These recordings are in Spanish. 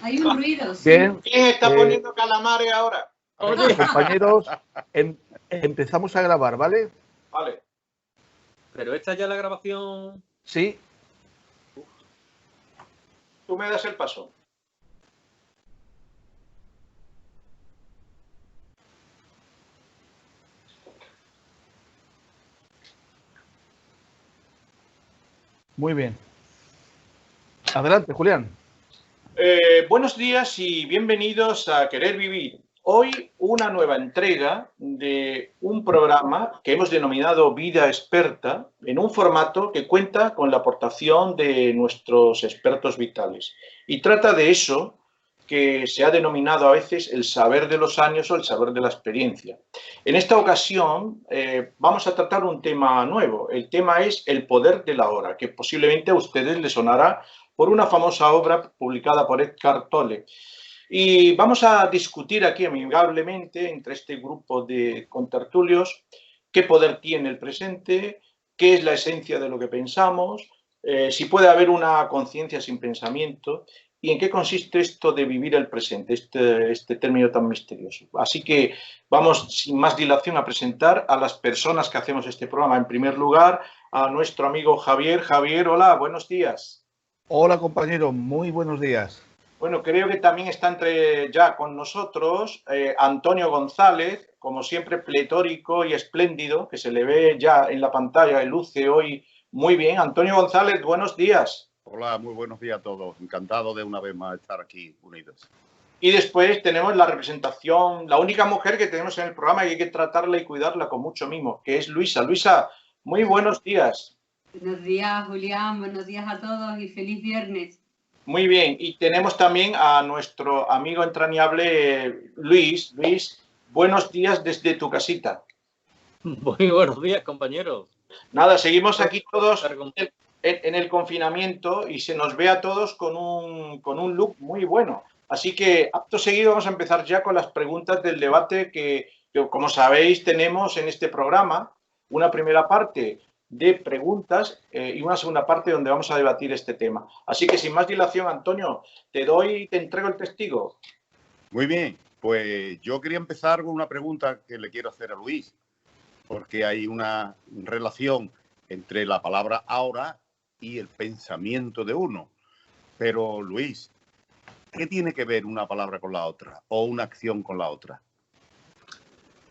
Hay un ruido, sí. Bien, ¿Quién está poniendo calamares ahora? compañeros, empezamos a grabar, ¿vale? Vale. Pero esta ya la grabación... Sí. Tú me das el paso. Muy bien. Adelante, Julián. Buenos días y bienvenidos a Querer Vivir. Hoy una nueva entrega de un programa que hemos denominado Vida Experta, en un formato que cuenta con la aportación de nuestros expertos vitales. Y trata de eso que se ha denominado a veces el saber de los años o el saber de la experiencia. En esta ocasión vamos a tratar un tema nuevo. El tema es el poder de la hora, que posiblemente a ustedes les sonará por una famosa obra publicada por Eckhart Tolle. Y vamos a discutir aquí amigablemente entre este grupo de contertulios qué poder tiene el presente, qué es la esencia de lo que pensamos, si puede haber una conciencia sin pensamiento y en qué consiste esto de vivir el presente, este término tan misterioso. Así que vamos sin más dilación a presentar a las personas que hacemos este programa. En primer lugar, a nuestro amigo Javier. Javier, hola, buenos días. Hola, compañero, muy buenos días. Bueno, creo que también está ya con nosotros Antonio González, como siempre pletórico y espléndido, que se le ve ya en la pantalla y luce hoy muy bien. Antonio González, buenos días. Hola, muy buenos días a todos. Encantado de una vez más estar aquí unidos. Y después tenemos la representación, la única mujer que tenemos en el programa y hay que tratarla y cuidarla con mucho mimo, que es Luisa. Luisa, muy buenos días. Buenos días, Julián. Buenos días a todos y feliz viernes. Muy bien. Y tenemos también a nuestro amigo entrañable Luis. Luis, buenos días desde tu casita. Muy buenos días, compañeros. Nada, seguimos aquí todos en el confinamiento y se nos ve a todos con un look muy bueno. Así que, acto seguido, vamos a empezar ya con las preguntas del debate que, como sabéis, tenemos en este programa. Una primera parte de preguntas y una segunda parte donde vamos a debatir este tema. Así que, sin más dilación, Antonio, te entrego el testigo. Muy bien, pues yo quería empezar con una pregunta que le quiero hacer a Luis, porque hay una relación entre la palabra ahora y el pensamiento de uno. Pero, Luis, ¿qué tiene que ver una palabra con la otra o una acción con la otra?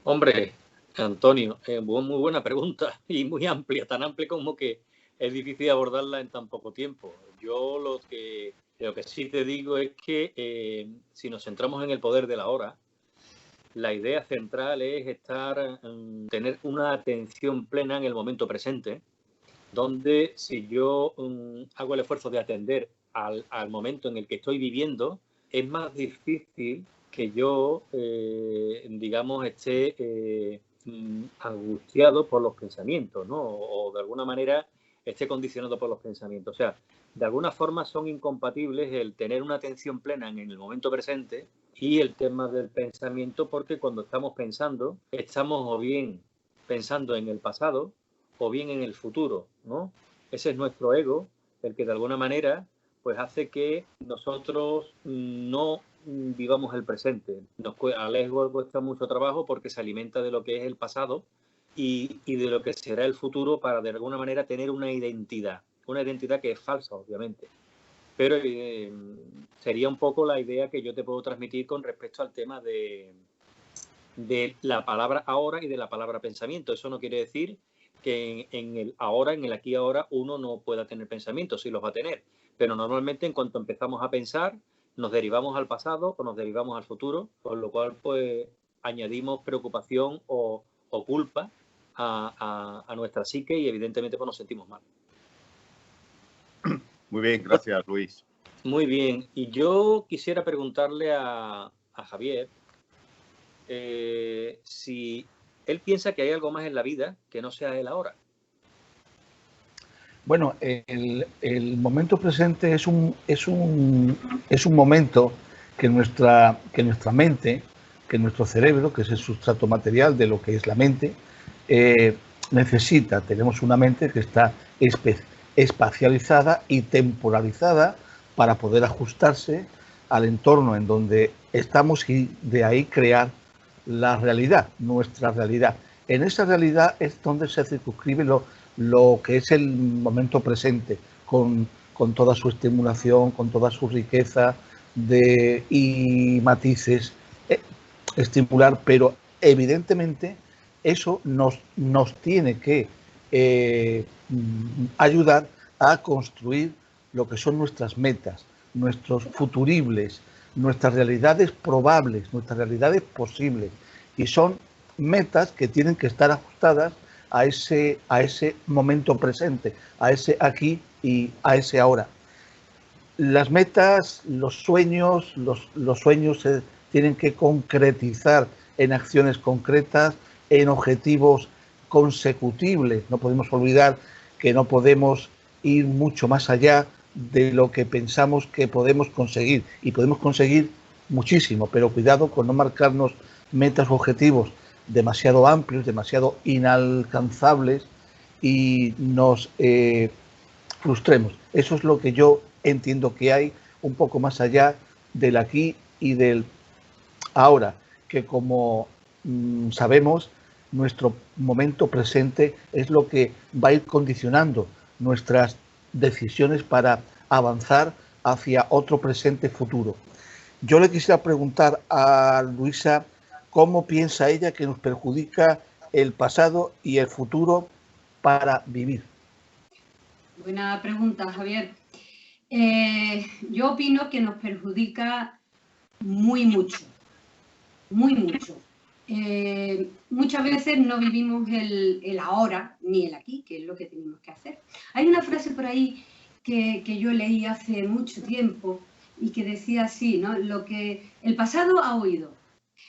Hombre, Antonio, muy buena pregunta y muy amplia, tan amplia como que es difícil abordarla en tan poco tiempo. Yo lo que sí te digo es que si nos centramos en el poder de la hora, la idea central es tener una atención plena en el momento presente, donde si yo hago el esfuerzo de atender al momento en el que estoy viviendo, es más difícil que yo, digamos, esté angustiado por los pensamientos, ¿no? O de alguna manera esté condicionado por los pensamientos. O sea, de alguna forma son incompatibles el tener una atención plena en el momento presente y el tema del pensamiento, porque cuando estamos pensando, estamos o bien pensando en el pasado o bien en el futuro, ¿no? Ese es nuestro ego, el que de alguna manera pues hace que nosotros no vivamos el presente. Al ego cuesta mucho trabajo porque se alimenta de lo que es el pasado y de lo que será el futuro para de alguna manera tener una identidad que es falsa, obviamente. Pero sería un poco la idea que yo te puedo transmitir con respecto al tema de la palabra ahora y de la palabra pensamiento. Eso no quiere decir que en el ahora, en el aquí y ahora, uno no pueda tener pensamientos, sí los va a tener. Pero normalmente en cuanto empezamos a pensar, nos derivamos al pasado o nos derivamos al futuro, con lo cual pues añadimos preocupación o culpa a nuestra psique y evidentemente pues nos sentimos mal. Muy bien, gracias, Luis. Muy bien. Y yo quisiera preguntarle a Javier si él piensa que hay algo más en la vida que no sea él ahora. Bueno, el momento presente es un momento que nuestra mente, que nuestro cerebro, que es el sustrato material de lo que es la mente, necesita. Tenemos una mente que está espacializada y temporalizada para poder ajustarse al entorno en donde estamos y de ahí crear la realidad, nuestra realidad. En esa realidad es donde se circunscribe lo que es el momento presente, con toda su estimulación, con toda su riqueza y matices, estimular, pero evidentemente eso nos tiene que ayudar a construir lo que son nuestras metas, nuestros futuribles, nuestras realidades probables, nuestras realidades posibles. Y son metas que tienen que estar ajustadas a ese momento presente, a ese aquí y a ese ahora. Las metas, los sueños se tienen que concretizar en acciones concretas, en objetivos consecutibles. No podemos olvidar que no podemos ir mucho más allá de lo que pensamos que podemos conseguir. Y podemos conseguir muchísimo, pero cuidado con no marcarnos metas o objetivos demasiado amplios, demasiado inalcanzables y nos frustremos. Eso es lo que yo entiendo que hay un poco más allá del aquí y del ahora, que como sabemos, nuestro momento presente es lo que va a ir condicionando nuestras decisiones para avanzar hacia otro presente futuro. Yo le quisiera preguntar a Luisa cómo piensa ella que nos perjudica el pasado y el futuro para vivir. Buena pregunta, Javier. Yo opino que nos perjudica muy mucho, muy mucho. Muchas veces no vivimos el ahora ni el aquí, que es lo que tenemos que hacer. Hay una frase por ahí que yo leí hace mucho tiempo y que decía así, ¿no? El pasado ha huido,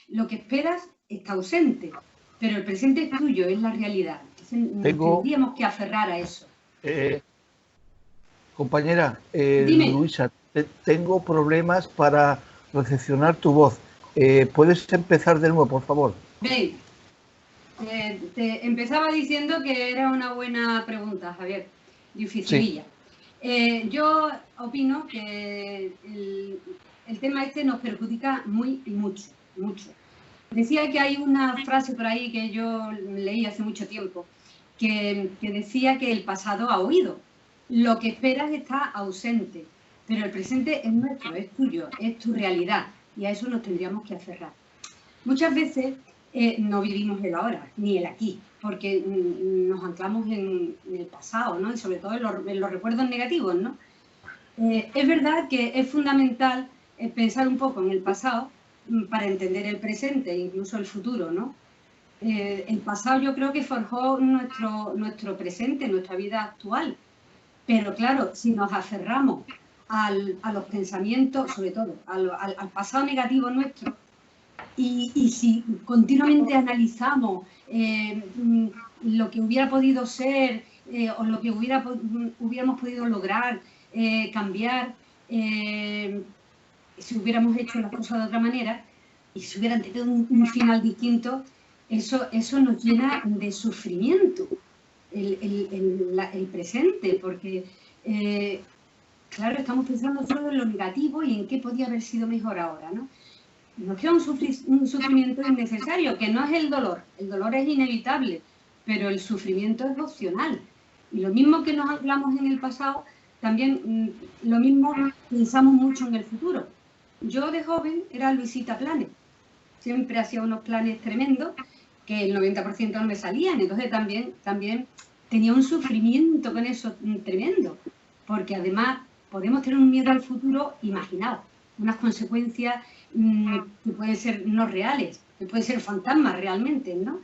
lo que esperas está ausente, pero el presente es tuyo, es la realidad. Entonces, tendríamos que aferrar a eso. Compañera, Dime. Luisa, tengo problemas para recepcionar tu voz. ¿Puedes empezar de nuevo, por favor? Bien. Te empezaba diciendo que era una buena pregunta, Javier. Dificililla. Sí. Yo opino que el tema este nos perjudica mucho. Decía que hay una frase por ahí que yo leí hace mucho tiempo, que decía que el pasado ha huido. Lo que esperas está ausente, pero el presente es nuestro, es tuyo, es tu realidad, y a eso nos tendríamos que aferrar. Muchas veces no vivimos el ahora, ni el aquí, porque nos anclamos en el pasado, ¿no? Y sobre todo en los recuerdos negativos, ¿no? Es verdad que es fundamental pensar un poco en el pasado para entender el presente e incluso el futuro, ¿no? El pasado yo creo que forjó nuestro presente, nuestra vida actual. Pero claro, si nos aferramos a los pensamientos, sobre todo al pasado negativo nuestro, y si continuamente analizamos lo que hubiera podido ser o lo que hubiéramos podido lograr, cambiar, si hubiéramos hecho las cosas de otra manera y si hubieran tenido un final distinto, eso nos llena de sufrimiento. El presente, porque claro, estamos pensando solo en lo negativo y en qué podía haber sido mejor ahora, ¿no? Nos queda un sufrimiento innecesario, que no es el dolor es inevitable, pero el sufrimiento es opcional. Y lo mismo que nos anclamos en el pasado, también lo mismo pensamos mucho en el futuro. Yo de joven era Luisita Planes, siempre hacía unos planes tremendos, que el 90% no me salían, entonces también tenía un sufrimiento con eso tremendo, porque además podemos tener un miedo al futuro imaginado, unas consecuencias que pueden ser no reales, que pueden ser fantasmas realmente, ¿no?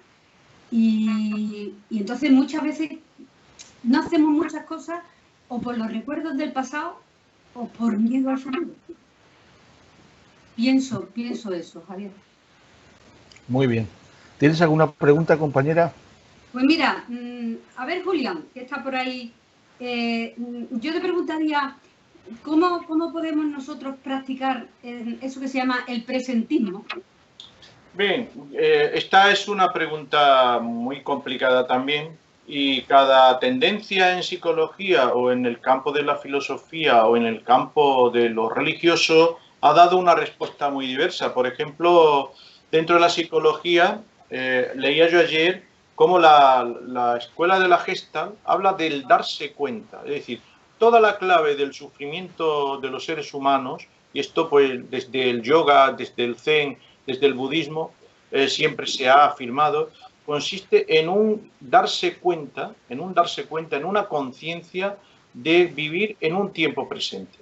Y entonces muchas veces no hacemos muchas cosas o por los recuerdos del pasado o por miedo al futuro. Pienso eso, Javier. Muy bien. ¿Tienes alguna pregunta, compañera? Pues mira, a ver, Julián, que está por ahí, yo te preguntaría, ¿cómo podemos nosotros practicar eso que se llama el presentismo? Bien, esta es una pregunta muy complicada también, y cada tendencia en psicología o en el campo de la filosofía o en el campo de lo religioso ha dado una respuesta muy diversa. Por ejemplo, dentro de la psicología, leía yo ayer cómo la escuela de la Gestalt habla del darse cuenta, es decir, toda la clave del sufrimiento de los seres humanos, y esto pues desde el yoga, desde el zen, desde el budismo, siempre se ha afirmado, consiste en un darse cuenta, en una conciencia de vivir en un tiempo presente.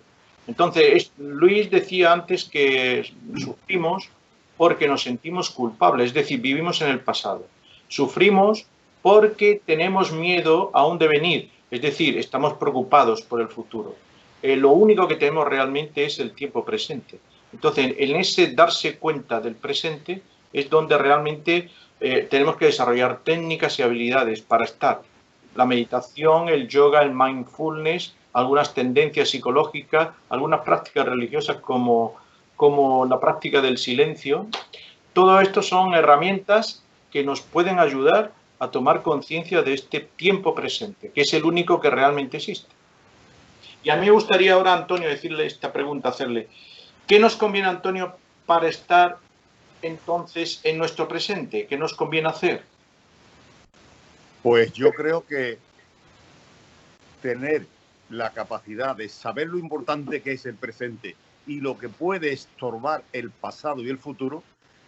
Entonces, Luis decía antes que sufrimos porque nos sentimos culpables, es decir, vivimos en el pasado. Sufrimos porque tenemos miedo a un devenir, es decir, estamos preocupados por el futuro. Lo único que tenemos realmente es el tiempo presente. Entonces, en ese darse cuenta del presente es donde realmente tenemos que desarrollar técnicas y habilidades para estar. La meditación, el yoga, el mindfulness, algunas tendencias psicológicas, algunas prácticas religiosas como la práctica del silencio. Todo esto son herramientas que nos pueden ayudar a tomar conciencia de este tiempo presente, que es el único que realmente existe. Y a mí me gustaría ahora, Antonio, decirle esta pregunta, hacerle, ¿qué nos conviene, Antonio, para estar entonces en nuestro presente? ¿Qué nos conviene hacer? Pues yo creo que tener la capacidad de saber lo importante que es el presente y lo que puede estorbar el pasado y el futuro,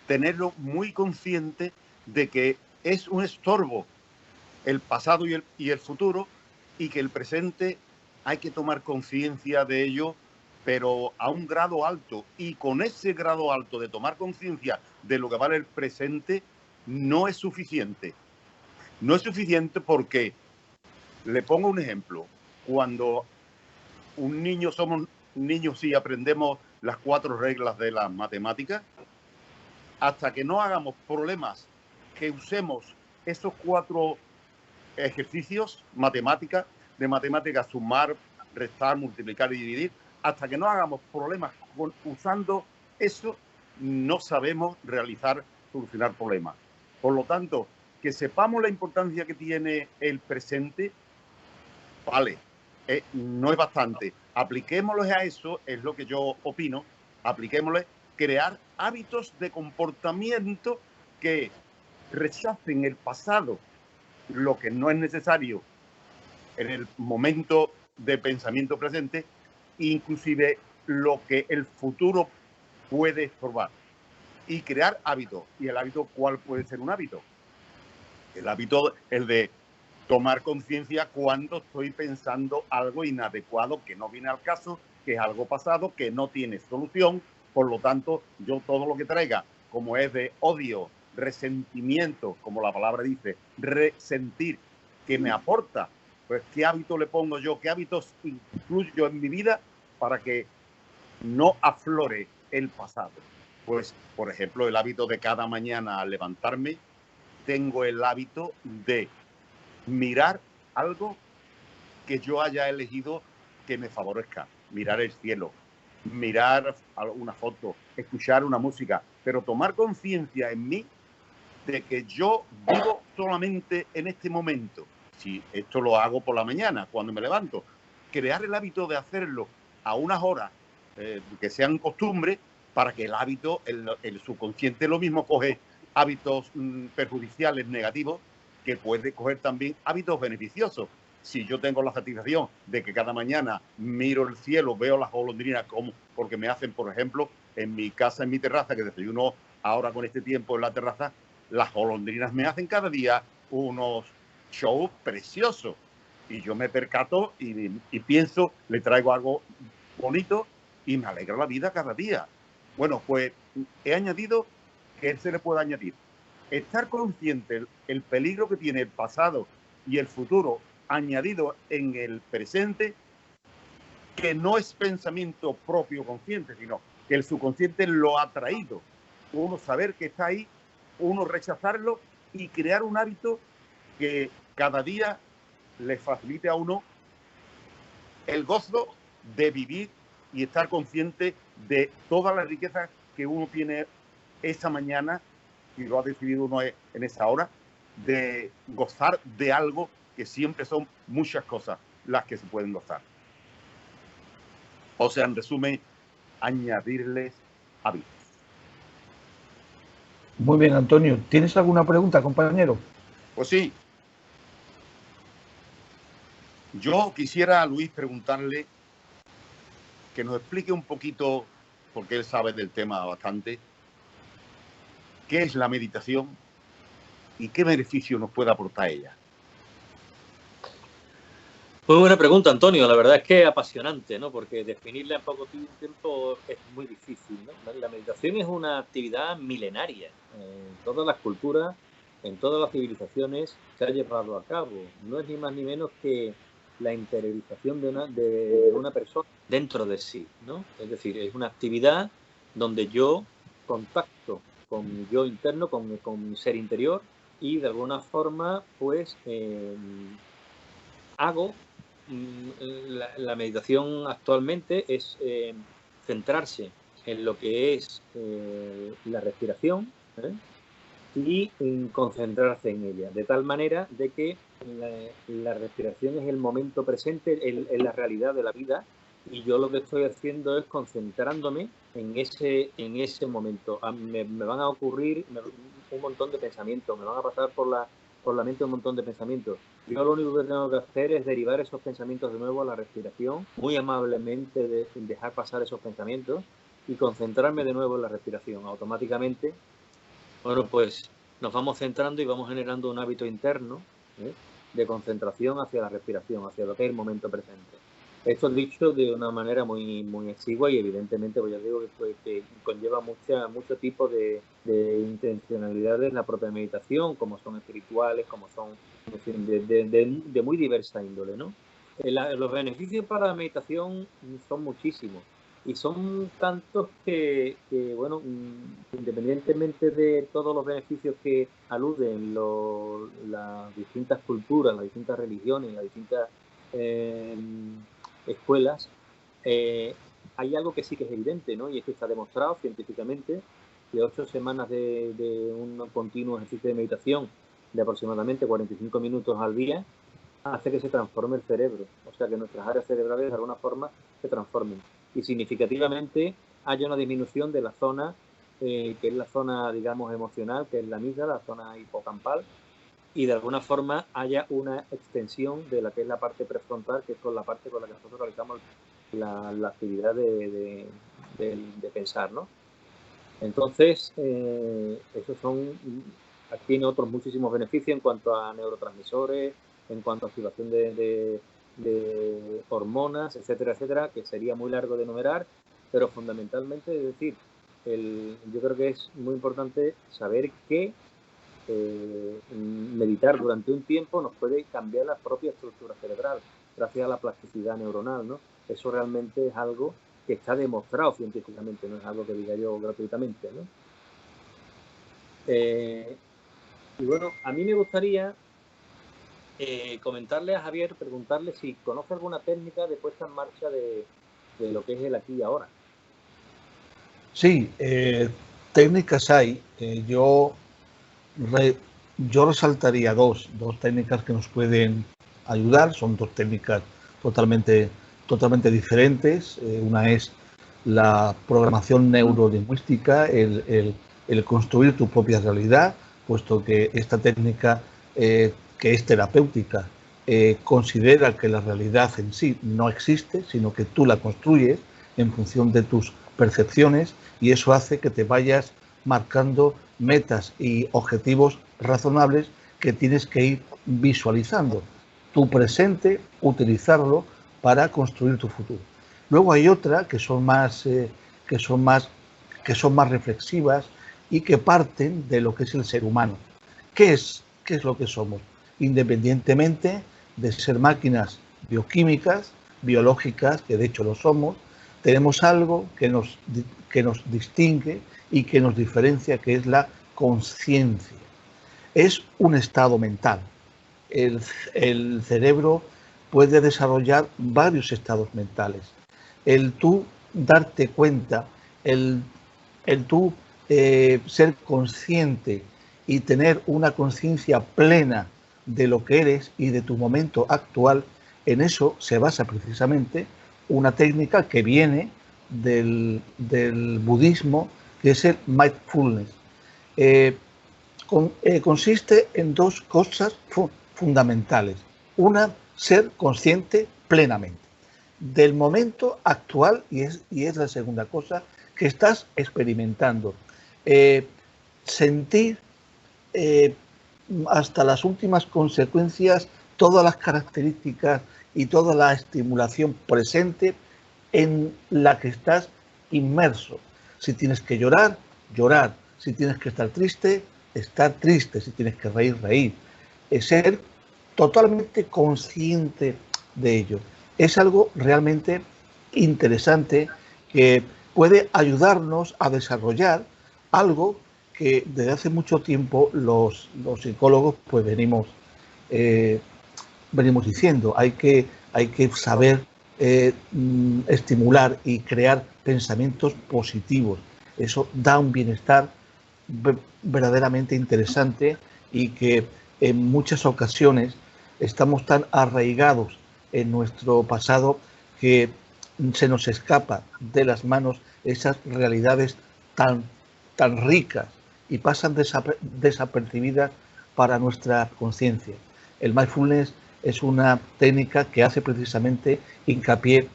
tenerlo muy consciente de que es un estorbo el pasado y el futuro, y que el presente hay que tomar conciencia de ello, pero a un grado alto. Y con ese grado alto de tomar conciencia de lo que vale el presente, no es suficiente. No es suficiente porque, le pongo un ejemplo, cuando somos niños y aprendemos las 4 reglas de la matemática, hasta que no hagamos problemas que usemos esos 4 ejercicios de matemáticas, sumar, restar, multiplicar y dividir, hasta que no hagamos problemas usando eso, no sabemos solucionar problemas. Por lo tanto, que sepamos la importancia que tiene el presente, vale, no es bastante. Apliquémosle a eso, es lo que yo opino, apliquémosle crear hábitos de comportamiento que rechacen el pasado, lo que no es necesario en el momento de pensamiento presente, inclusive lo que el futuro puede estorbar. Y crear hábitos. ¿Y el hábito cuál puede ser un hábito? El hábito, el de tomar conciencia cuando estoy pensando algo inadecuado, que no viene al caso, que es algo pasado, que no tiene solución. Por lo tanto, yo todo lo que traiga, como es de odio, resentimiento, como la palabra dice, resentir, que me aporta, pues qué hábito le pongo yo, qué hábitos incluyo en mi vida para que no aflore el pasado. Pues, por ejemplo, el hábito de cada mañana al levantarme, tengo el hábito de mirar algo que yo haya elegido que me favorezca, mirar el cielo, mirar una foto, escuchar una música, pero tomar conciencia en mí de que yo vivo solamente en este momento. Si esto lo hago por la mañana, cuando me levanto, crear el hábito de hacerlo a unas horas que sean costumbre, para que el hábito, el subconsciente lo mismo coge hábitos perjudiciales, negativos, que puede coger también hábitos beneficiosos. Si yo tengo la satisfacción de que cada mañana miro el cielo, veo las golondrinas, porque me hacen, por ejemplo, en mi casa, en mi terraza, que desayuno ahora con este tiempo en la terraza, las golondrinas me hacen cada día unos shows preciosos. Y yo me percato y pienso, le traigo algo bonito y me alegra la vida cada día. Bueno, pues he añadido que se le puede añadir estar consciente el peligro que tiene el pasado y el futuro añadido en el presente, que no es pensamiento propio consciente, sino que el subconsciente lo ha traído. Uno saber que está ahí, uno rechazarlo y crear un hábito que cada día le facilite a uno el gozo de vivir y estar consciente de toda la riqueza que uno tiene esa mañana, y lo ha decidido uno en esa hora, de gozar de algo que siempre son muchas cosas las que se pueden gozar. O sea, en resumen, añadirles hábitos. Muy bien, Antonio. ¿Tienes alguna pregunta, compañero? Pues sí. Yo quisiera a Luis preguntarle que nos explique un poquito, porque él sabe del tema bastante, qué es la meditación y qué beneficio nos puede aportar ella. Muy buena pregunta, Antonio. La verdad es que es apasionante, ¿no? Porque definirla en poco tiempo es muy difícil, ¿no? La meditación es una actividad milenaria. En todas las culturas, en todas las civilizaciones se ha llevado a cabo. No es ni más ni menos que la interiorización de una persona dentro de sí, ¿no? Es decir, es una actividad donde yo contacto con mi yo interno, con mi ser interior, y de alguna forma, pues, hago la meditación actualmente es centrarse en lo que es la respiración, y concentrarse en ella, de tal manera de que la respiración es el momento presente, es la realidad de la vida, y yo lo que estoy haciendo es concentrándome en ese momento. Me van a ocurrir un montón de pensamientos, me van a pasar por la mente un montón de pensamientos. Yo lo único que tengo que hacer es derivar esos pensamientos de nuevo a la respiración, muy amablemente dejar pasar esos pensamientos y concentrarme de nuevo en la respiración. Automáticamente, bueno, pues nos vamos centrando y vamos generando un hábito interno de concentración hacia la respiración, hacia lo que es el momento presente. Esto es dicho de una manera muy, muy exigua y evidentemente, pues ya digo que conlleva mucho tipo de intencionalidades en la propia meditación, como son espirituales, como son, en fin, de muy diversa índole, ¿no? Los beneficios para la meditación son muchísimos y son tantos que bueno, independientemente de todos los beneficios que aluden las distintas culturas, las distintas religiones, las distintas escuelas, hay algo que sí que es evidente, ¿no? Y es que está demostrado científicamente que 8 semanas de un continuo ejercicio de meditación de aproximadamente 45 minutos al día hace que se transforme el cerebro, o sea que nuestras áreas cerebrales de alguna forma se transformen y significativamente haya una disminución de la zona que es la zona, digamos, emocional, que es la amígdala, la zona hipocampal, y de alguna forma haya una extensión de la que es la parte prefrontal, que es con la parte con la que nosotros realizamos la actividad de pensar, ¿no? Entonces, esos tiene otros muchísimos beneficios en cuanto a neurotransmisores, en cuanto a activación de hormonas, etcétera, etcétera, que sería muy largo de enumerar, pero fundamentalmente, es decir, yo creo que es muy importante saber que meditar durante un tiempo nos puede cambiar la propia estructura cerebral gracias a la plasticidad neuronal, ¿no? Eso realmente es algo que está demostrado científicamente, no es algo que diga yo gratuitamente, ¿no? Y bueno, a mí me gustaría comentarle a Javier, preguntarle si conoce alguna técnica de puesta en marcha de lo que es el aquí y ahora. Sí, técnicas hay. Yo resaltaría dos técnicas que nos pueden ayudar. Son dos técnicas totalmente diferentes. Una es la programación neurolingüística, el construir tu propia realidad, puesto que esta técnica, que es terapéutica, considera que la realidad en sí no existe, sino que tú la construyes en función de tus percepciones, y eso hace que te vayas marcando metas y objetivos razonables que tienes que ir visualizando. Tu presente, utilizarlo para construir tu futuro. Luego hay otra que son más reflexivas y que parten de lo que es el ser humano. ¿Qué es lo que somos? Independientemente de ser máquinas bioquímicas, biológicas, que de hecho lo somos, tenemos algo que nos distingue y que nos diferencia, que es la conciencia. Es un estado mental. El cerebro puede desarrollar varios estados mentales. El tú darte cuenta, el tú ser consciente y tener una conciencia plena de lo que eres y de tu momento actual, en eso se basa precisamente una técnica que viene del budismo, que es el mindfulness. Consiste en dos cosas fundamentales. Una, ser consciente plenamente del momento actual, y es la segunda cosa que estás experimentando. Sentir hasta las últimas consecuencias todas las características y toda la estimulación presente en la que estás inmerso. Si tienes que llorar, llorar. Si tienes que estar triste, estar triste. Si tienes que reír, reír. Ser totalmente consciente de ello. Es algo realmente interesante que puede ayudarnos a desarrollar algo que desde hace mucho tiempo los psicólogos pues venimos diciendo. Hay que saber estimular y crear pensamientos positivos. Eso da un bienestar verdaderamente interesante, y que en muchas ocasiones estamos tan arraigados en nuestro pasado que se nos escapa de las manos esas realidades tan ricas y pasan desapercibidas para nuestra conciencia. El mindfulness es una técnica que hace precisamente hincapié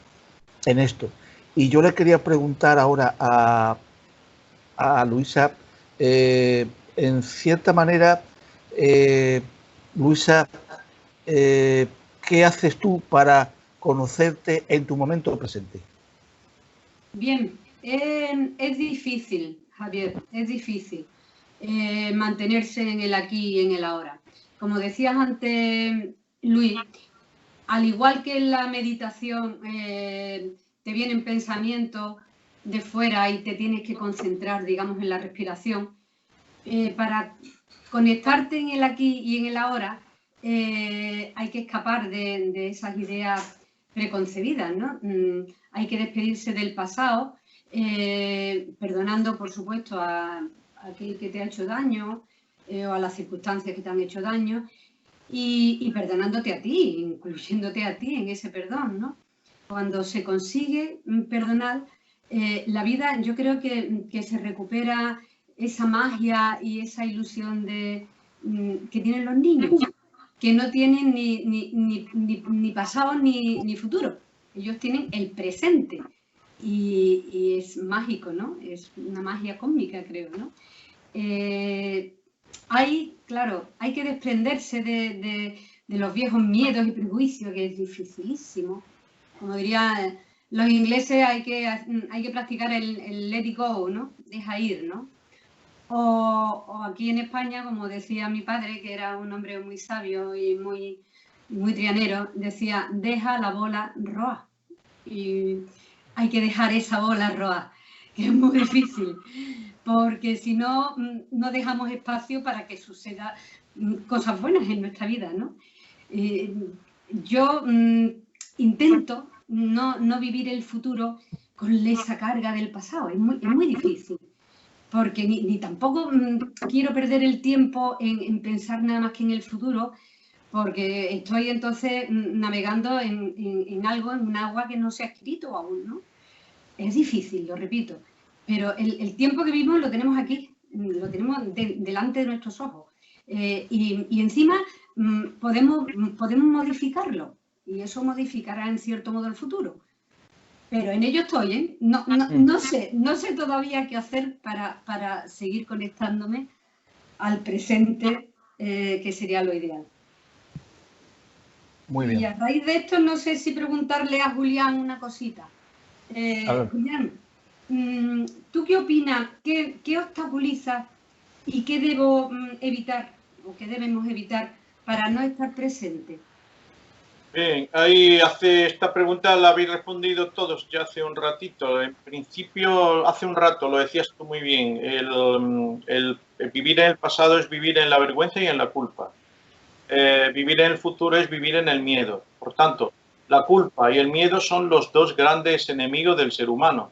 en esto. Y yo le quería preguntar ahora a Luisa, en cierta manera, Luisa, ¿qué haces tú para conocerte en tu momento presente? Bien, es difícil, Javier, es difícil mantenerse en el aquí y en el ahora. Como decías antes, Luis, al igual que en la meditación te vienen pensamientos de fuera y te tienes que concentrar, digamos, en la respiración, para conectarte en el aquí y en el ahora, hay que escapar de esas ideas preconcebidas, ¿no? Hay que despedirse del pasado, perdonando, por supuesto, a aquel que te ha hecho daño o a las circunstancias que te han hecho daño, y perdonándote a ti, incluyéndote a ti en ese perdón, ¿no? Cuando se consigue perdonar, la vida, yo creo que se recupera esa magia y esa ilusión que tienen los niños, que no tienen ni pasado ni futuro. Ellos tienen el presente, y es mágico, ¿no? Es una magia cósmica, creo, ¿no? Claro, hay que desprenderse de los viejos miedos y prejuicios, que es dificilísimo. Como dirían los ingleses, hay que practicar el let it go, ¿no? Deja ir, ¿no? O aquí en España, como decía mi padre, que era un hombre muy sabio y muy trianero, decía, deja la bola roa. Y hay que dejar esa bola roa, que es muy difícil, porque si no, no dejamos espacio para que sucedan cosas buenas en nuestra vida, ¿no? Yo intento no vivir el futuro con esa carga del pasado, es muy difícil, porque ni tampoco quiero perder el tiempo en pensar nada más que en el futuro, porque estoy entonces navegando en algo, en un agua que no se ha escrito aún, ¿no? Es difícil, lo repito, pero el tiempo que vivimos lo tenemos aquí, lo tenemos delante de nuestros ojos, y encima podemos modificarlo, y eso modificará en cierto modo el futuro. Pero en ello estoy, ¿eh? No sé todavía qué hacer para seguir conectándome al presente, que sería lo ideal. Muy bien. Y a raíz de esto, no sé si preguntarle a Julián una cosita. Julián, ¿tú qué opinas? ¿Qué obstaculiza y qué debo evitar o qué debemos evitar para no estar presente? Bien, ahí esta pregunta la habéis respondido todos ya hace un ratito. En principio, hace un rato, lo decías tú muy bien, el vivir en el pasado es vivir en la vergüenza y en la culpa. Vivir en el futuro es vivir en el miedo. Por tanto, la culpa y el miedo son los dos grandes enemigos del ser humano.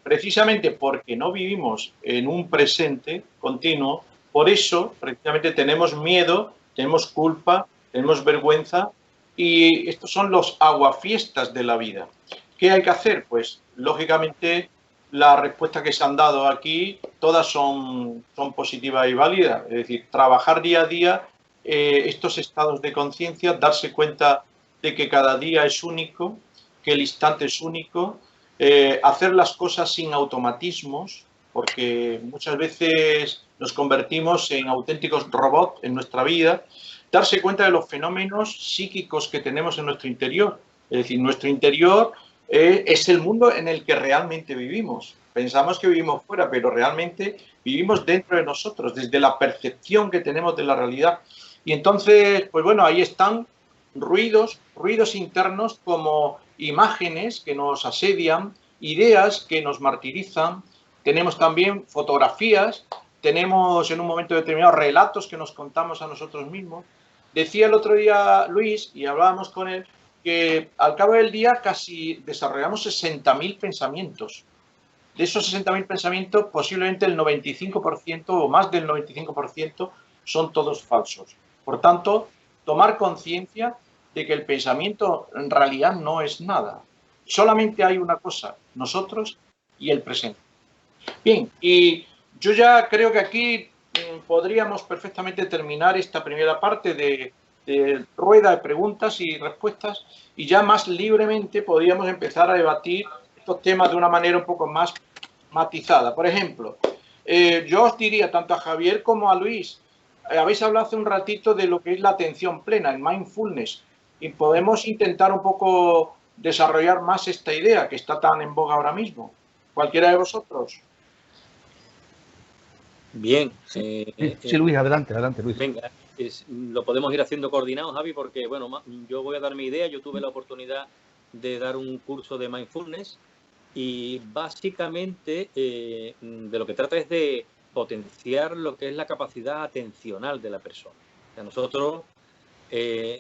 Precisamente porque no vivimos en un presente continuo, por eso precisamente tenemos miedo tenemos culpa, tenemos vergüenza y estos son los aguafiestas de la vida. ¿Qué hay que hacer? Pues, lógicamente, las respuestas que se han dado aquí, todas son positivas y válidas. Es decir, trabajar día a día estos estados de conciencia, darse cuenta de que cada día es único, que el instante es único, hacer las cosas sin automatismos, porque muchas veces nos convertimos en auténticos robots en nuestra vida, darse cuenta de los fenómenos psíquicos que tenemos en nuestro interior. Es decir, nuestro interior es el mundo en el que realmente vivimos. Pensamos que vivimos fuera, pero realmente vivimos dentro de nosotros, desde la percepción que tenemos de la realidad. Y entonces, pues bueno, ahí están ruidos internos como imágenes que nos asedian, ideas que nos martirizan. Tenemos también fotografías, tenemos en un momento determinado relatos que nos contamos a nosotros mismos. Decía el otro día Luis, y hablábamos con él, que al cabo del día casi desarrollamos 60.000 pensamientos. De esos 60.000 pensamientos, posiblemente el 95% o más del 95% son todos falsos. Por tanto, tomar conciencia de que el pensamiento en realidad no es nada. Solamente hay una cosa, nosotros y el presente. Bien, y yo ya creo que aquí podríamos perfectamente terminar esta primera parte de rueda de preguntas y respuestas y ya más libremente podríamos empezar a debatir estos temas de una manera un poco más matizada. Por ejemplo, yo os diría tanto a Javier como a Luis, habéis hablado hace un ratito de lo que es la atención plena, el mindfulness, y podemos intentar un poco desarrollar más esta idea que está tan en boga ahora mismo. ¿Cualquiera de vosotros? Bien. Sí, Luis, adelante, Luis. Venga, lo podemos ir haciendo coordinado, Javi, porque, bueno, yo voy a dar mi idea. Yo tuve la oportunidad de dar un curso de mindfulness y básicamente de lo que trata es de potenciar lo que es la capacidad atencional de la persona. O sea, nosotros,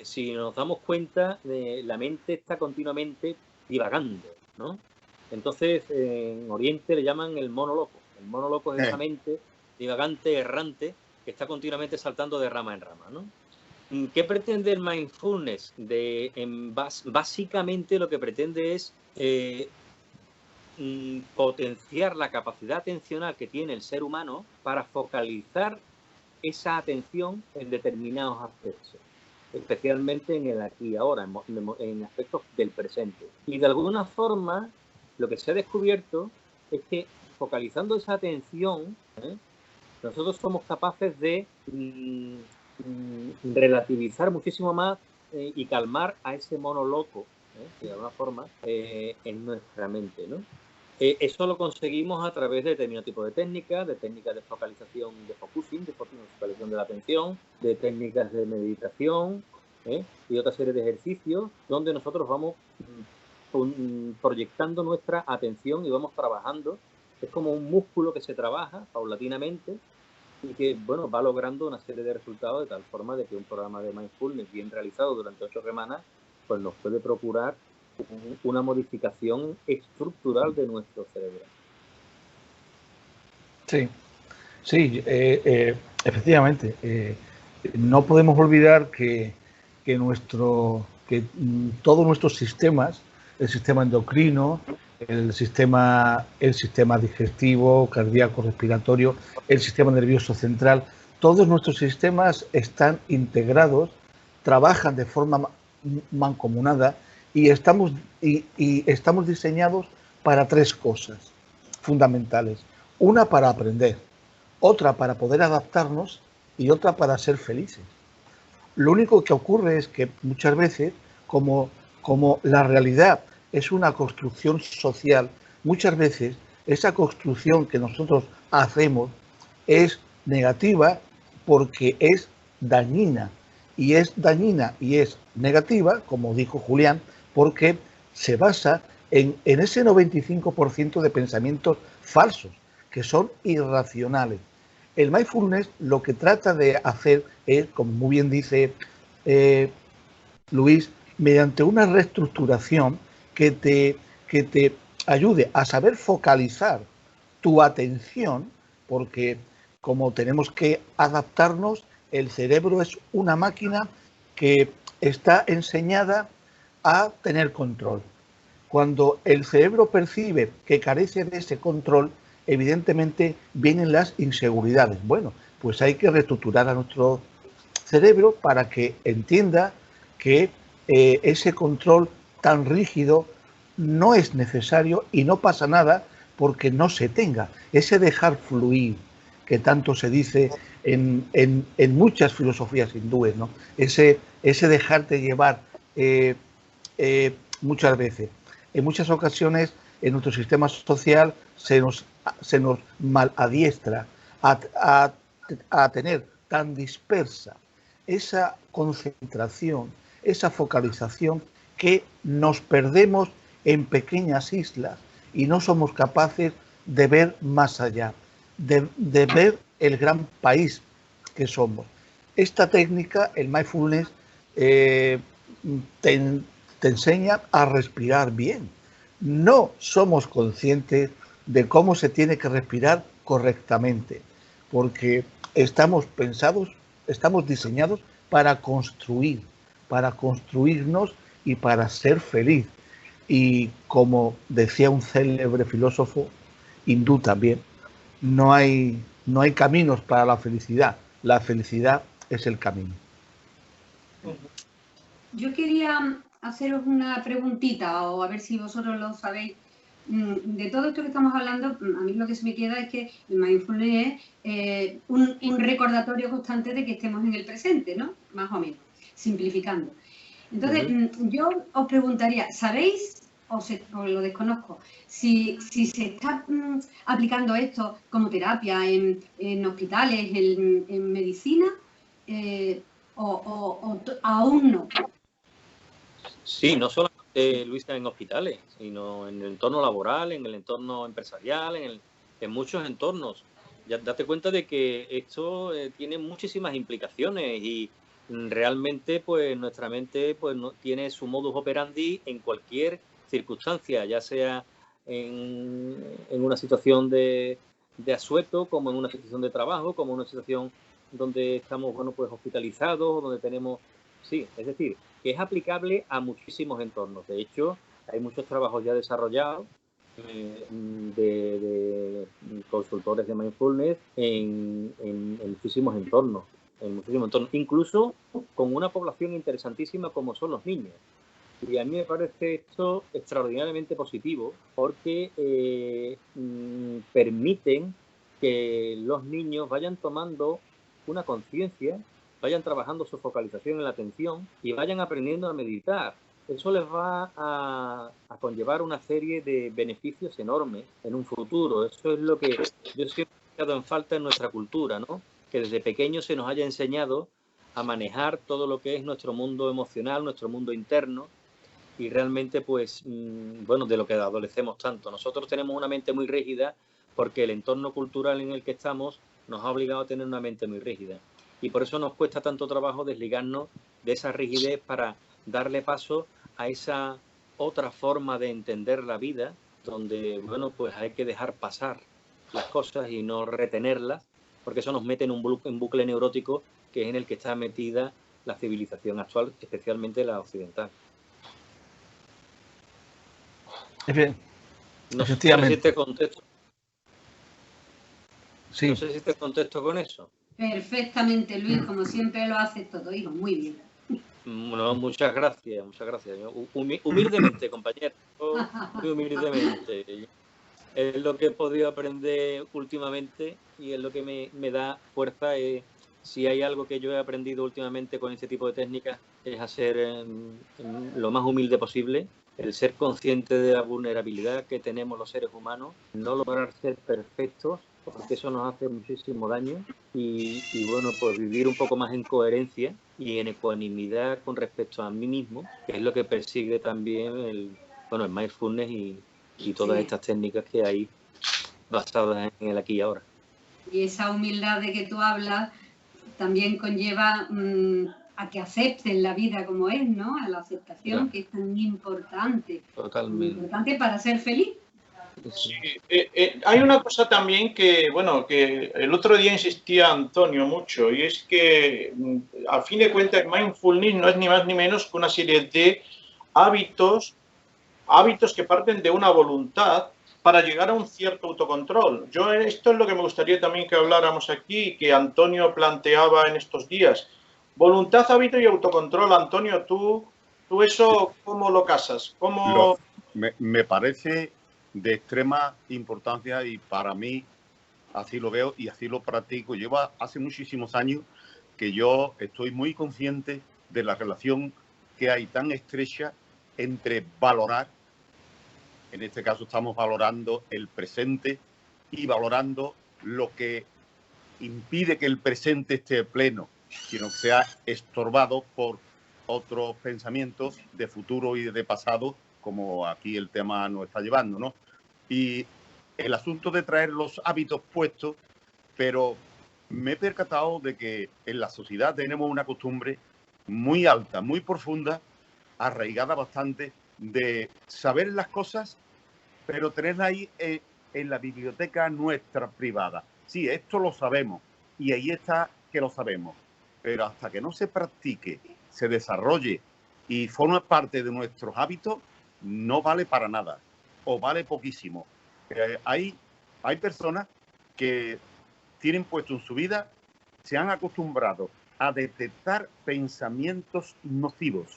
si nos damos cuenta, la mente está continuamente divagando, ¿no? Entonces, en Oriente le llaman el mono loco. El mono loco es esa mente divagante, errante, que está continuamente saltando de rama en rama, ¿no? ¿Qué pretende el mindfulness? Básicamente lo que pretende es potenciar la capacidad atencional que tiene el ser humano para focalizar esa atención en determinados aspectos, especialmente en el aquí y ahora, en aspectos del presente. Y de alguna forma, lo que se ha descubierto es que focalizando esa atención, nosotros somos capaces de relativizar muchísimo más y calmar a ese mono loco, de alguna forma, en nuestra mente, ¿no? Eso lo conseguimos a través de determinado tipo de técnicas de focalización, de focusing, de focalización de la atención, de técnicas de meditación y otra serie de ejercicios donde nosotros vamos proyectando nuestra atención y vamos trabajando. Es como un músculo que se trabaja paulatinamente y que, bueno, va logrando una serie de resultados de tal forma de que un programa de mindfulness bien realizado durante 8 semanas pues nos puede procurar una modificación estructural de nuestro cerebro. Sí, efectivamente. No podemos olvidar que todos nuestros sistemas, el sistema endocrino, el sistema digestivo, cardíaco, respiratorio, el sistema nervioso central, todos nuestros sistemas están integrados, trabajan de forma mancomunada y estamos diseñados para 3 cosas fundamentales. Una para aprender, otra para poder adaptarnos y otra para ser felices. Lo único que ocurre es que muchas veces, como la realidad es una construcción social, muchas veces esa construcción que nosotros hacemos es negativa porque es dañina. Y es dañina y es negativa, como dijo Julián, porque se basa en ese 95% de pensamientos falsos, que son irracionales. El mindfulness lo que trata de hacer es, como muy bien dice Luis, mediante una reestructuración que te ayude a saber focalizar tu atención, porque como tenemos que adaptarnos, El cerebro es una máquina que está enseñada a tener control. Cuando el cerebro percibe que carece de ese control, evidentemente vienen las inseguridades. Bueno, pues hay que reestructurar a nuestro cerebro para que entienda que ese control tan rígido no es necesario y no pasa nada porque no se tenga. Ese dejar fluir, que tanto se dice en muchas filosofías hindúes, ¿no? Ese dejarte llevar muchas veces. En muchas ocasiones en nuestro sistema social se nos maladiestra a tener tan dispersa esa concentración, esa focalización, que nos perdemos en pequeñas islas y no somos capaces de ver más allá, de ver el gran país que somos. Esta técnica, el mindfulness, te enseña a respirar bien. No somos conscientes de cómo se tiene que respirar correctamente, porque estamos diseñados para construir, para construirnos y para ser feliz. Y como decía un célebre filósofo hindú también, no hay caminos para la felicidad es el camino. Yo quería haceros una preguntita, o a ver si vosotros lo sabéis. De todo esto que estamos hablando, a mí lo que se me queda es que el mindfulness es un recordatorio constante de que estemos en el presente, ¿no? Más o menos, simplificando. Entonces, yo os preguntaría, ¿sabéis, o lo desconozco, si se está aplicando esto como terapia en hospitales, en medicina, o aún no? Sí, no solamente, Luisa, en hospitales, sino en el entorno laboral, en el entorno empresarial, en muchos entornos. Ya date cuenta de que esto tiene muchísimas implicaciones y realmente pues nuestra mente pues no tiene su modus operandi en cualquier circunstancia, ya sea en una situación de asueto, como en una situación de trabajo, como en una situación donde estamos, bueno, pues hospitalizados, donde tenemos... Sí, es decir, que es aplicable a muchísimos entornos. De hecho, hay muchos trabajos ya desarrollados de consultores de mindfulness en muchísimos entornos. Incluso con una población interesantísima como son los niños. Y a mí me parece esto extraordinariamente positivo porque permiten que los niños vayan tomando una conciencia, vayan trabajando su focalización en la atención y vayan aprendiendo a meditar. Eso les va a conllevar una serie de beneficios enormes en un futuro. Eso es lo que yo siempre he echado en falta en nuestra cultura, ¿no? Que desde pequeños se nos haya enseñado a manejar todo lo que es nuestro mundo emocional, nuestro mundo interno, y realmente, pues, bueno, de lo que adolecemos tanto. Nosotros tenemos una mente muy rígida porque el entorno cultural en el que estamos nos ha obligado a tener una mente muy rígida. Y por eso nos cuesta tanto trabajo desligarnos de esa rigidez para darle paso a esa otra forma de entender la vida, donde, bueno, pues hay que dejar pasar las cosas y no retenerlas, porque eso nos mete en un bucle neurótico que es en el que está metida la civilización actual, especialmente la occidental. No sé si te contesto. Sí. No sé si te contesto con eso. Perfectamente, Luis, como siempre lo haces todo, hijo, muy bien. No, muchas gracias. Humildemente, compañero, muy humildemente. Es lo que he podido aprender últimamente y es lo que me da fuerza. Si hay algo que yo he aprendido últimamente con este tipo de técnicas es a ser lo más humilde posible, el ser consciente de la vulnerabilidad que tenemos los seres humanos, no lograr ser perfectos, porque eso nos hace muchísimo daño y bueno, pues vivir un poco más en coherencia y en ecuanimidad con respecto a mí mismo, que es lo que persigue también el mindfulness y todas estas técnicas que hay basadas en el aquí y ahora. Y esa humildad de que tú hablas también conlleva a que acepten la vida como es, ¿no? A la aceptación, claro, que es tan importante. Totalmente. Muy importante para ser feliz. Sí, hay una cosa también que, bueno, que el otro día insistía Antonio mucho, y es que a fin de cuentas mindfulness no es ni más ni menos que una serie de hábitos que parten de una voluntad para llegar a un cierto autocontrol. Esto es lo que me gustaría también que habláramos aquí, que Antonio planteaba en estos días. Voluntad, hábito y autocontrol. Antonio, ¿tú eso cómo lo casas? Me parece de extrema importancia y para mí así lo veo y así lo practico. Lleva hace muchísimos años que yo estoy muy consciente de la relación que hay tan estrecha entre valorar, en este caso estamos valorando el presente y valorando lo que impide que el presente esté pleno, sino que sea estorbado por otros pensamientos de futuro y de pasado, como aquí el tema nos está llevando, ¿no? Y el asunto de traer los hábitos puestos, pero me he percatado de que en la sociedad tenemos una costumbre muy alta, muy profunda, arraigada bastante, de saber las cosas, pero tenerla ahí en la biblioteca nuestra privada. Sí, esto lo sabemos y ahí está que lo sabemos, pero hasta que no se practique, se desarrolle y forma parte de nuestros hábitos, no vale para nada o vale poquísimo. Hay personas que tienen puesto en su vida, se han acostumbrado a detectar pensamientos nocivos.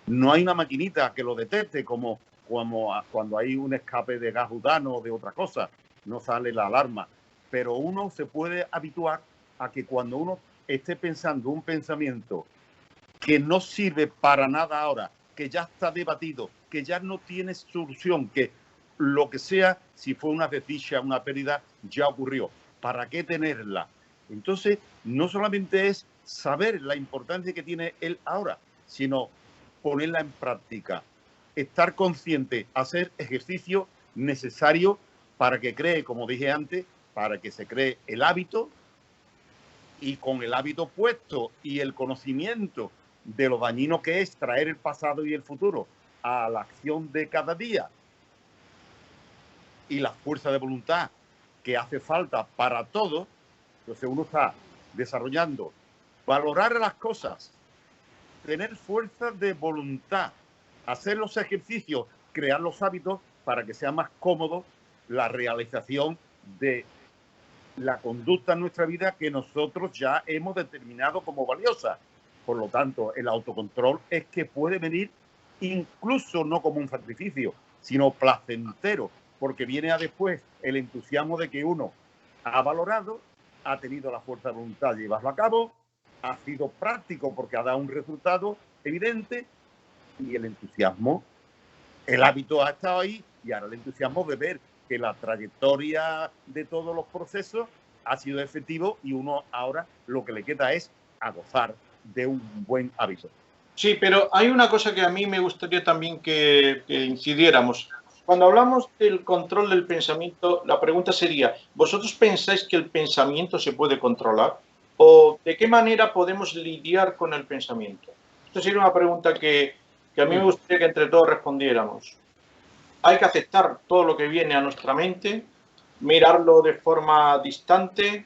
No hay una maquinita que lo detecte como cuando hay un escape de gas butano o de otra cosa, no sale la alarma. Pero uno se puede habituar a que cuando uno esté pensando un pensamiento que no sirve para nada ahora, que ya está debatido, que ya no tiene solución, que lo que sea, si fue una desdicha, una pérdida, ya ocurrió. ¿Para qué tenerla? Entonces, no solamente es saber la importancia que tiene él ahora, sino ponerla en práctica. Estar consciente, hacer ejercicio necesario para que cree, como dije antes, para que se cree el hábito, y con el hábito puesto y el conocimiento de lo dañino que es traer el pasado y el futuro a la acción de cada día y la fuerza de voluntad que hace falta para todo, entonces uno está desarrollando, valorar las cosas, tener fuerza de voluntad, hacer los ejercicios, crear los hábitos para que sea más cómodo la realización de la conducta en nuestra vida que nosotros ya hemos determinado como valiosa. Por lo tanto, el autocontrol es que puede venir incluso no como un sacrificio, sino placentero, porque viene a después el entusiasmo de que uno ha valorado, ha tenido la fuerza de voluntad de llevarlo a cabo, ha sido práctico porque ha dado un resultado evidente, y el entusiasmo, el hábito ha estado ahí, y ahora el entusiasmo de ver que la trayectoria de todos los procesos ha sido efectivo y uno ahora lo que le queda es a gozar de un buen hábito. Sí, pero hay una cosa que a mí me gustaría también que incidiéramos. Cuando hablamos del control del pensamiento, la pregunta sería, ¿vosotros pensáis que el pensamiento se puede controlar? ¿O de qué manera podemos lidiar con el pensamiento? Esta sería una pregunta que a mí me gustaría que entre todos respondiéramos. Hay que aceptar todo lo que viene a nuestra mente, mirarlo de forma distante,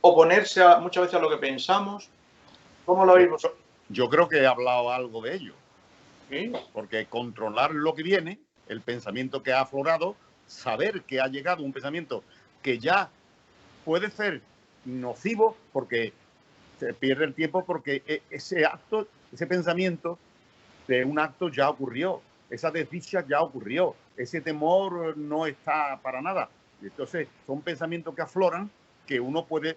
oponerse muchas veces a lo que pensamos. ¿Cómo lo veis vosotros? Yo creo que he hablado algo de ello. ¿Sí? Porque controlar lo que viene, el pensamiento que ha aflorado, saber que ha llegado un pensamiento que ya puede ser nocivo porque se pierde el tiempo, porque ese acto, ese pensamiento de un acto ya ocurrió, esa desdicha ya ocurrió, ese temor no está para nada. Entonces son pensamientos que afloran, que uno puede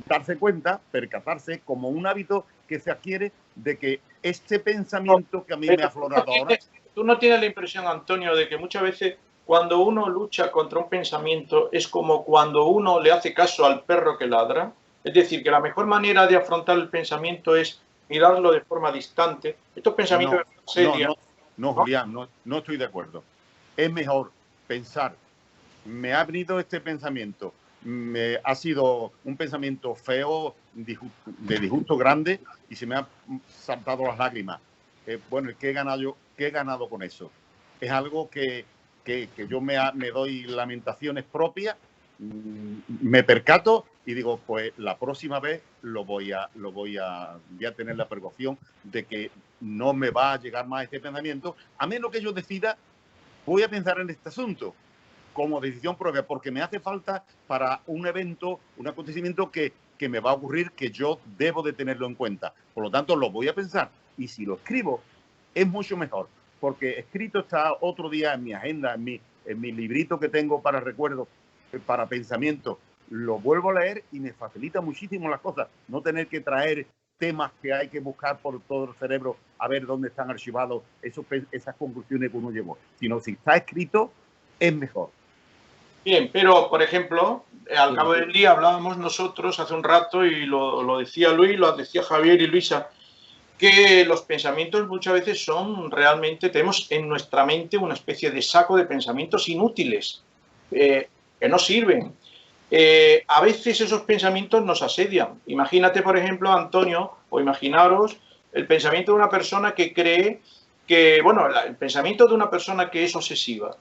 darse cuenta, percatarse como un hábito que se adquiere de que este pensamiento que a mí me ha aflorado ahora... ¿Tú no tienes la impresión, Antonio, de que muchas veces cuando uno lucha contra un pensamiento es como cuando uno le hace caso al perro que ladra? Es decir, que la mejor manera de afrontar el pensamiento es mirarlo de forma distante. Estos pensamientos no, Julián, no estoy de acuerdo. Es mejor pensar, me ha venido este pensamiento, ha sido un pensamiento feo, de disgusto grande, y se me han saltado las lágrimas. Bueno, ¿qué he ganado yo? ¿Qué he ganado con eso? Es algo que que yo me doy lamentaciones propias, me percato y digo, pues la próxima vez voy a tener la precaución de que no me va a llegar más este pensamiento, a menos que yo decida, voy a pensar en este asunto como decisión propia, porque me hace falta para un evento, un acontecimiento que me va a ocurrir, que yo debo de tenerlo en cuenta. Por lo tanto, lo voy a pensar. Y si lo escribo, es mucho mejor, porque escrito está otro día en mi agenda, en mi librito que tengo para recuerdos, para pensamiento. Lo vuelvo a leer y me facilita muchísimo las cosas. No tener que traer temas que hay que buscar por todo el cerebro a ver dónde están archivados esas conclusiones que uno llevó. Sino si está escrito, es mejor. Bien, pero por ejemplo, al cabo del día hablábamos nosotros hace un rato y lo decía Luis, lo decía Javier y Luisa, que los pensamientos muchas veces son realmente, tenemos en nuestra mente una especie de saco de pensamientos inútiles, que no sirven. A veces esos pensamientos nos asedian. Imagínate, por ejemplo, Antonio, o imaginaros el pensamiento de una persona que cree que, bueno, el pensamiento de una persona que es obsesiva.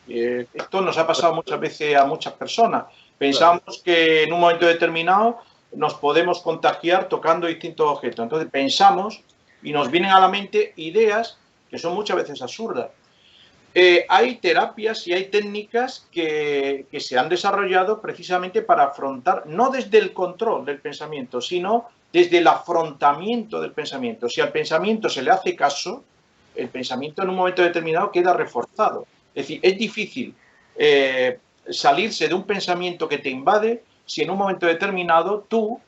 Esto nos ha pasado muchas veces a muchas personas. Pensamos que en un momento determinado nos podemos contagiar tocando distintos objetos. Entonces pensamos y nos vienen a la mente ideas que son muchas veces absurdas. Hay terapias y hay técnicas que se han desarrollado precisamente para afrontar, no desde el control del pensamiento, sino desde el afrontamiento del pensamiento. Si al pensamiento se le hace caso, el pensamiento en un momento determinado queda reforzado. Es decir, es difícil salirse de un pensamiento que te invade si en un momento determinado tú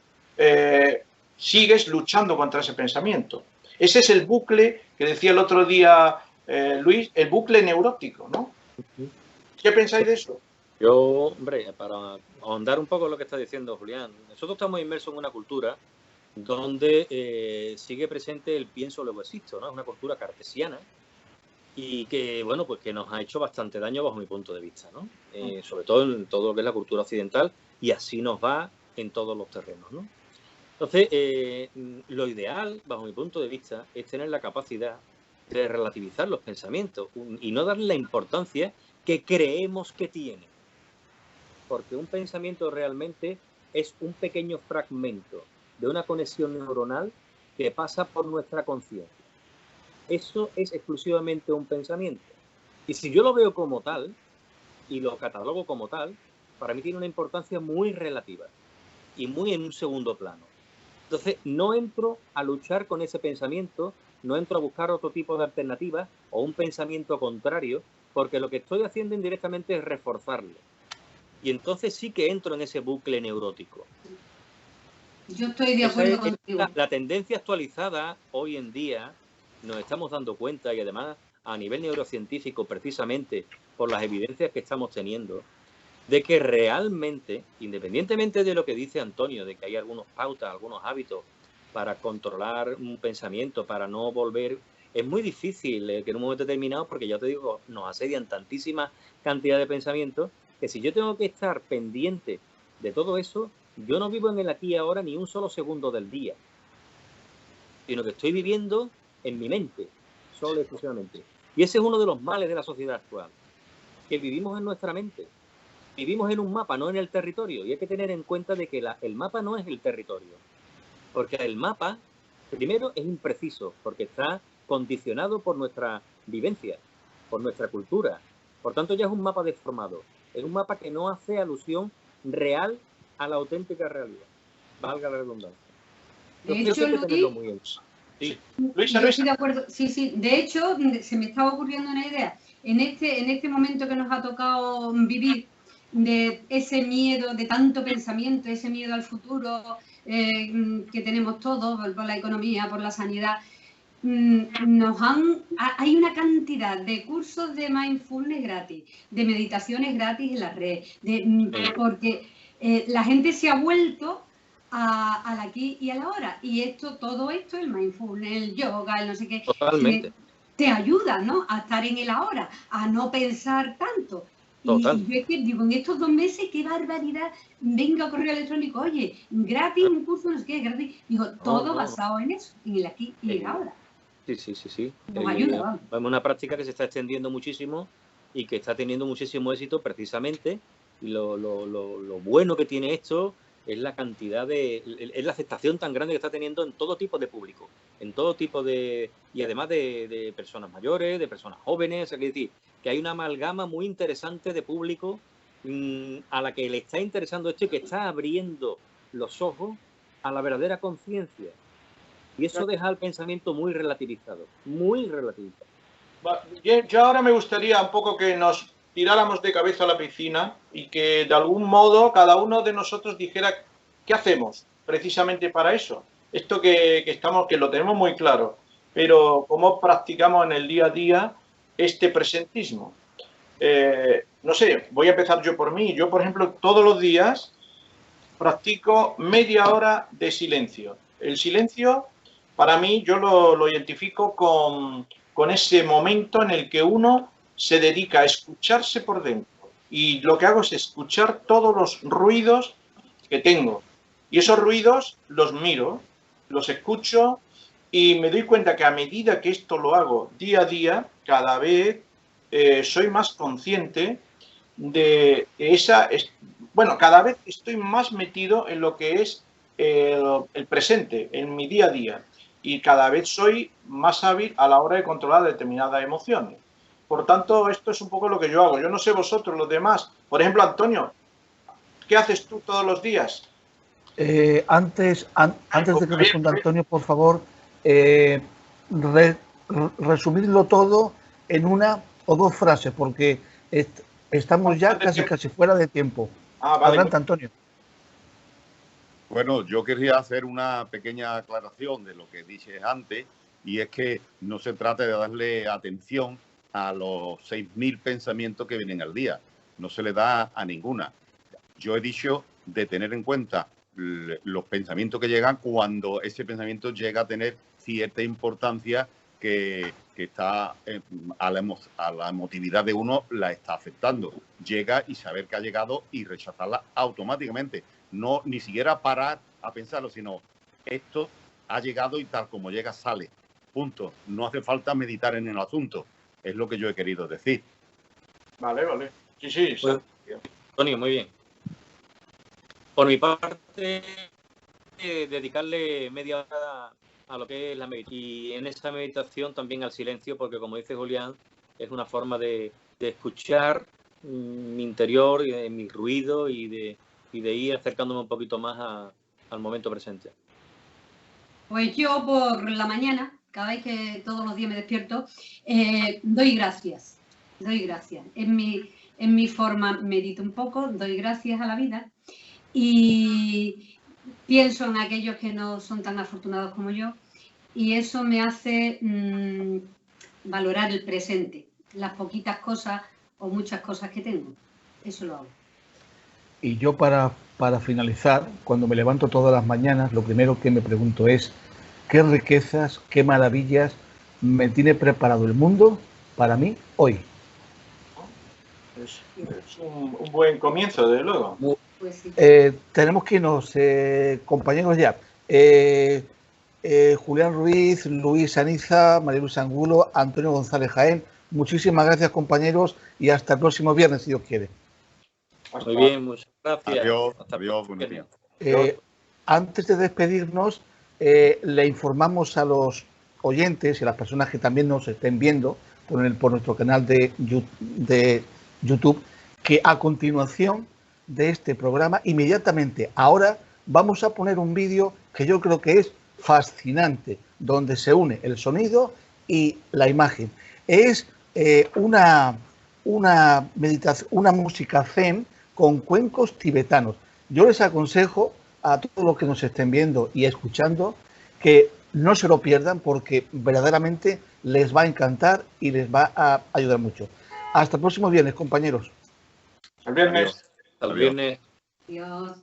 sigues luchando contra ese pensamiento. Ese es el bucle que decía el otro día Luis, el bucle neurótico, ¿no? ¿Qué pensáis de eso? Yo, hombre, para ahondar un poco en lo que está diciendo Julián, nosotros estamos inmersos en una cultura donde sigue presente el pienso luego existo, ¿no? Es una cultura cartesiana y que, bueno, pues que nos ha hecho bastante daño bajo mi punto de vista, ¿no? Sobre todo en todo lo que es la cultura occidental, y así nos va en todos los terrenos, ¿no? Entonces, lo ideal, bajo mi punto de vista, es tener la capacidad de relativizar los pensamientos y no darle la importancia que creemos que tiene. Porque un pensamiento realmente es un pequeño fragmento de una conexión neuronal que pasa por nuestra conciencia. Eso es exclusivamente un pensamiento. Y si yo lo veo como tal y lo catalogo como tal, para mí tiene una importancia muy relativa y muy en un segundo plano. Entonces, no entro a luchar con ese pensamiento, no entro a buscar otro tipo de alternativa o un pensamiento contrario, porque lo que estoy haciendo indirectamente es reforzarlo. Y entonces sí que entro en ese bucle neurótico. Yo estoy de acuerdo contigo. La tendencia actualizada hoy en día, nos estamos dando cuenta, y además a nivel neurocientífico, precisamente por las evidencias que estamos teniendo, de que realmente, independientemente de lo que dice Antonio, de que hay algunas pautas, algunos hábitos para controlar un pensamiento, para no volver, es muy difícil que en un momento determinado, porque ya te digo, nos asedian tantísima cantidad de pensamientos, que si yo tengo que estar pendiente de todo eso, yo no vivo en el aquí y ahora ni un solo segundo del día, sino que estoy viviendo en mi mente, solo y exclusivamente. Y ese es uno de los males de la sociedad actual, que vivimos en nuestra mente. Vivimos en un mapa, no en el territorio, y hay que tener en cuenta de que el mapa no es el territorio, porque el mapa, primero, es impreciso, porque está condicionado por nuestra vivencia, por nuestra cultura. Por tanto, ya es un mapa deformado, es un mapa que no hace alusión real a la auténtica realidad, valga la redundancia. De hecho, Luis, yo estoy de acuerdo. Sí. De hecho, se me estaba ocurriendo una idea. En este momento que nos ha tocado vivir, de ese miedo, de tanto pensamiento, ese miedo al futuro que tenemos todos, por la economía, por la sanidad, hay una cantidad de cursos de mindfulness gratis, de meditaciones gratis en la red, porque la gente se ha vuelto al aquí y a la hora, y todo esto, el mindfulness, el yoga, el no sé qué, totalmente te ayuda, ¿no?, a estar en el ahora, a no pensar tanto. Y yo es que digo, en estos 2 meses, qué barbaridad, venga a correo electrónico, oye, gratis, un curso, no sé qué, gratis. Digo, todo basado en eso, en el aquí y el ahora. Sí. Nos ayuda, vamos. Es una práctica que se está extendiendo muchísimo y que está teniendo muchísimo éxito precisamente. Y lo bueno que tiene esto es la cantidad es la aceptación tan grande que está teniendo en todo tipo de público, en todo tipo y además de personas mayores, de personas jóvenes. Es decir, que hay una amalgama muy interesante de público a la que le está interesando esto y que está abriendo los ojos a la verdadera conciencia. Y eso deja el pensamiento muy relativizado, muy relativizado. Yo ahora me gustaría un poco que nos tiráramos de cabeza a la piscina y que de algún modo cada uno de nosotros dijera qué hacemos precisamente para eso. Esto que lo tenemos muy claro, pero cómo practicamos en el día a día este presentismo. No sé, voy a empezar yo por mí. Yo, por ejemplo, todos los días practico media hora de silencio. El silencio, para mí, yo lo identifico con ese momento en el que uno se dedica a escucharse por dentro. Y lo que hago es escuchar todos los ruidos que tengo. Y esos ruidos los miro, los escucho y me doy cuenta que a medida que esto lo hago día a día, cada vez soy más consciente de esa... Bueno, cada vez estoy más metido en lo que es el presente, en mi día a día. Y cada vez soy más hábil a la hora de controlar determinadas emociones. Por tanto, esto es un poco lo que yo hago. Yo no sé vosotros, los demás. Por ejemplo, Antonio, ¿qué haces tú todos los días? Antes de que responda Antonio, por favor, resumirlo todo en una o dos frases, porque estamos ya casi fuera de tiempo. Vale. Adelante, Antonio. Bueno, yo quería hacer una pequeña aclaración de lo que dije antes, y es que no se trata de darle atención a los 6.000 pensamientos que vienen al día. No se le da a ninguna. Yo he dicho de tener en cuenta los pensamientos que llegan cuando ese pensamiento llega a tener cierta importancia que está a la emotividad de uno, la está afectando. Llega y saber que ha llegado y rechazarla automáticamente. No ni siquiera parar a pensarlo, sino esto ha llegado y tal como llega sale. Punto. No hace falta meditar en el asunto. Es lo que yo he querido decir. Vale. Sí. Pues, Antonio, muy bien. Por mi parte, dedicarle media hora a lo que es la meditación. Y en esa meditación también al silencio, porque como dice Julián, es una forma de escuchar mi interior, mi ruido y de ir acercándome un poquito más al momento presente. Pues yo por la mañana, cada vez que todos los días me despierto, doy gracias. En mi forma medito un poco, doy gracias a la vida y pienso en aquellos que no son tan afortunados como yo, y eso me hace valorar el presente, las poquitas cosas o muchas cosas que tengo. Eso lo hago. Y yo para finalizar, cuando me levanto todas las mañanas, lo primero que me pregunto es qué riquezas, qué maravillas me tiene preparado el mundo para mí hoy. Es un buen comienzo, desde luego. Pues sí. Tenemos que irnos, compañeros ya. Julián Ruiz, Luis Aniza, María Luz Angulo, Antonio González Jaén. Muchísimas gracias, compañeros, y hasta el próximo viernes, si Dios quiere. Muy bien, muchas gracias. Adiós, buenos días. Antes de despedirnos, le informamos a los oyentes y a las personas que también nos estén viendo por nuestro canal de YouTube que a continuación de este programa, inmediatamente ahora vamos a poner un vídeo que yo creo que es fascinante, donde se une el sonido y la imagen. Es una meditación, una música zen con cuencos tibetanos. Yo les aconsejo a todos los que nos estén viendo y escuchando que no se lo pierdan, porque verdaderamente les va a encantar y les va a ayudar mucho. Hasta el próximo viernes, compañeros. El viernes. Hasta el viernes. Adiós.